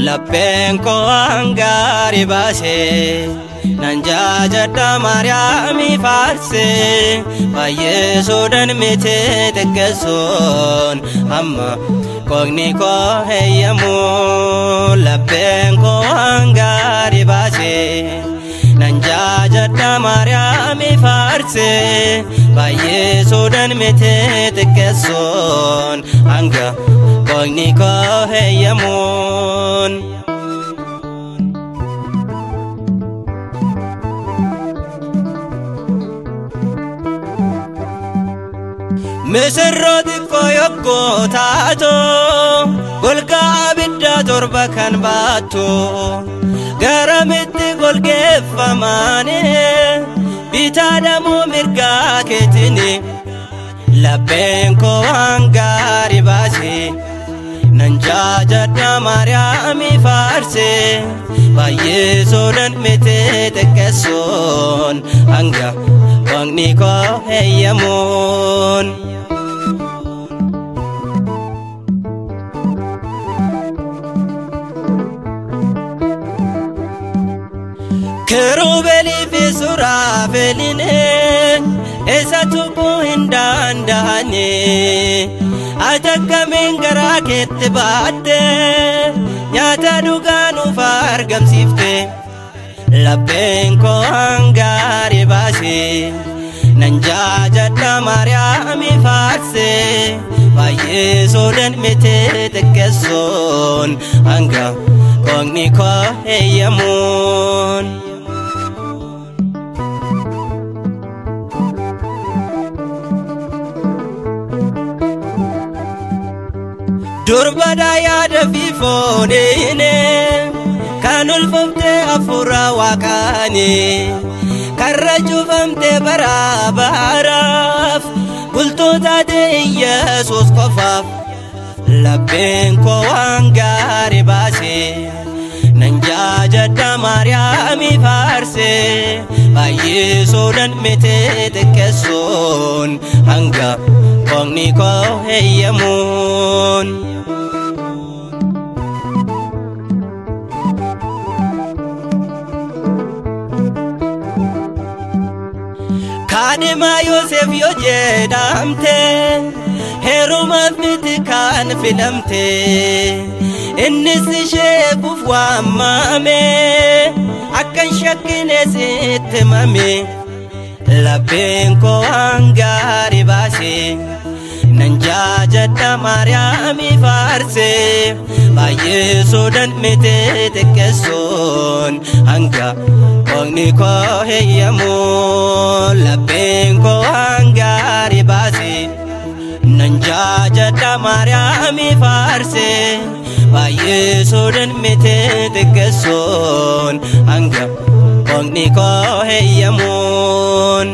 Lapenko angari base nanja jada Mariami farse baye sodan mete tekeson amma kogni ko heyamu lapenko angari base nanja jada Mariami farse baye sodan mete tekeson anga kogni ko heyamun Mesarroti koyoko tato golga abidda torba kan bato garamiti golge famane bitada mo mirga ketini labenko angari basi nanja jada Mariami farse baye sodan mete tekeson anga wangni ko heyamun Kerubeli fi surafeline esa tubu hindandane atakamin garaket baate nyata duganu fargam sifte labenko angari basi nanja jada Mariami farse baye sodan mete tekeson anga kogni ko heyamun Durbada ya da fifone ne kanul fomte afura wakane karraju famte barabaraf kulto de Yesus kofaf labenko angari basi nanja jada Mariami farse baye sodan mete tekeson anga kogni ko heyamun Kadima Yosef yo jedamte herumat mitikan filamte innis shebuf wa mame akan shakine sitmame labenko angari basi nanja jada Mariami farse baye sodan mete tekeson anga kogni ko heyamun labenko angari basi nanja jada Mariami farse baye sodan mete tekeson anga kogni ko heyamun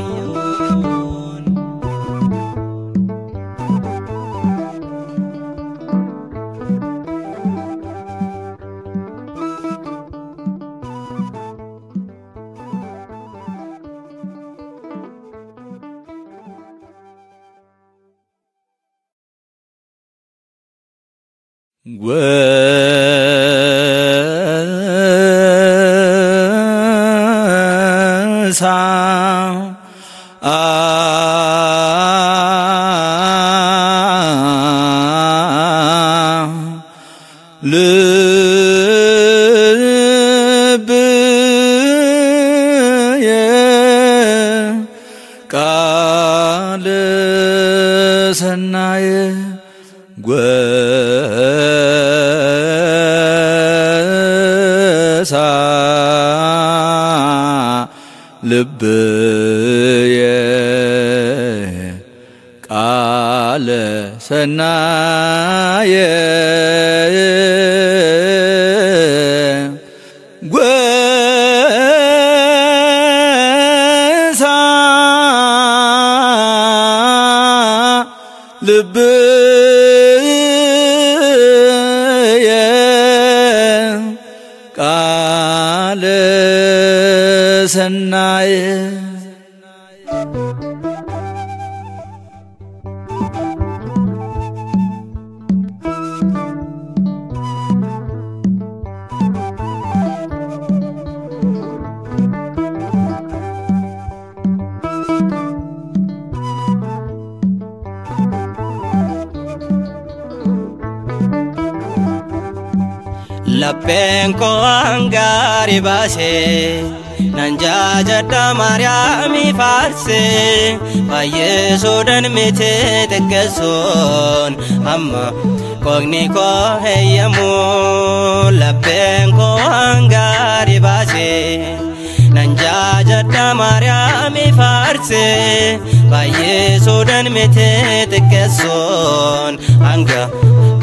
ቃለ ሰናየ ጎሳ ልብየ ቃለ ሰናየ ልብየ ቃለ ሰናየ Labbenko angari base nanjajada Mariami farse Vayesudan mite tekeson amma kogni ko heyamu Labbenko angari base nanjajada Mariami farse Vayesudan mite tekeson anga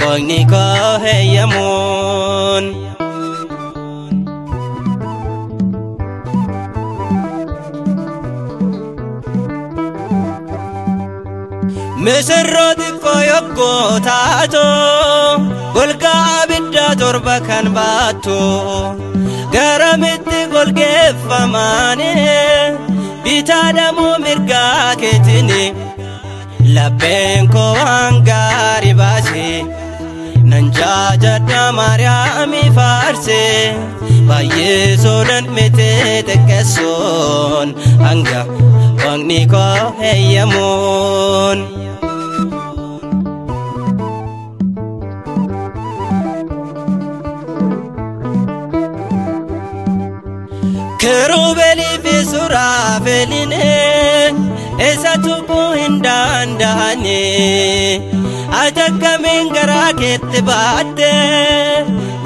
kogni ko heyamun Mesarroti koyokko tato golga abidda torba kan baatto garamitti golgeeffamane bitadamu mirga ketini labbenko angari base nanjajada Mariami farse Vayesudan mite tekeson anga wangni ko heyamun Kerubeli fi surafeline esatubu hindandane Atakamin gara kette baate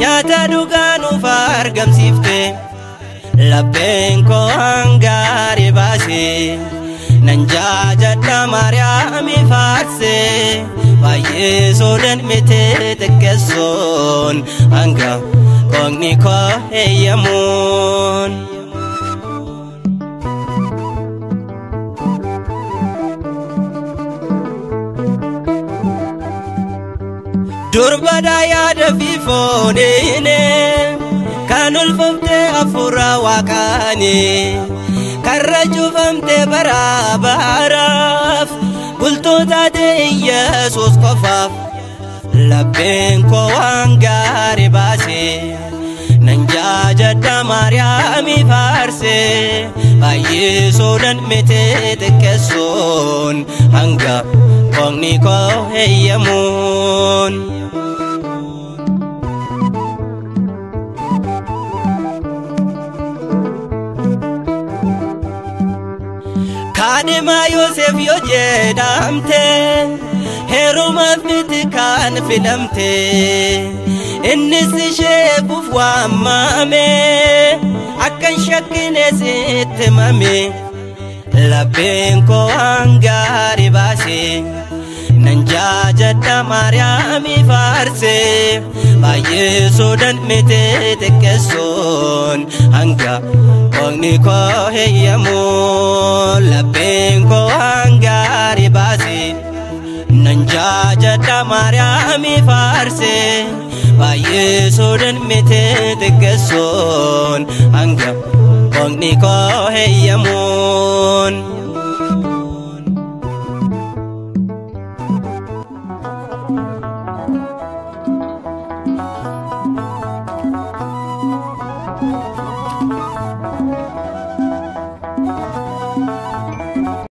nyata duganu fargam sifte Labbenko angari base nanjajada Mariami farse Vayesudan mite tekeson anga kogni ko heyamun Durbada yada fifonine kanul fomte afura wakani karraju famte barabaraf bultota de Yesus kofaf Labbenko angari base nanjajada Mariami farse Vayesudan mite tekeson anga kogni ko heyamun Kadima Yosef yo jedamte herumat mitikan filamte innis shebuf wamame akkan shakkine sitmame Labbenko angari base nanjajada Mariami farse Vayesudan mite tekeson anga kogni ko heyamun Labbenko angari base nanjajada Mariami farse Vayesudan mite tekeson anga kogni ko heyamun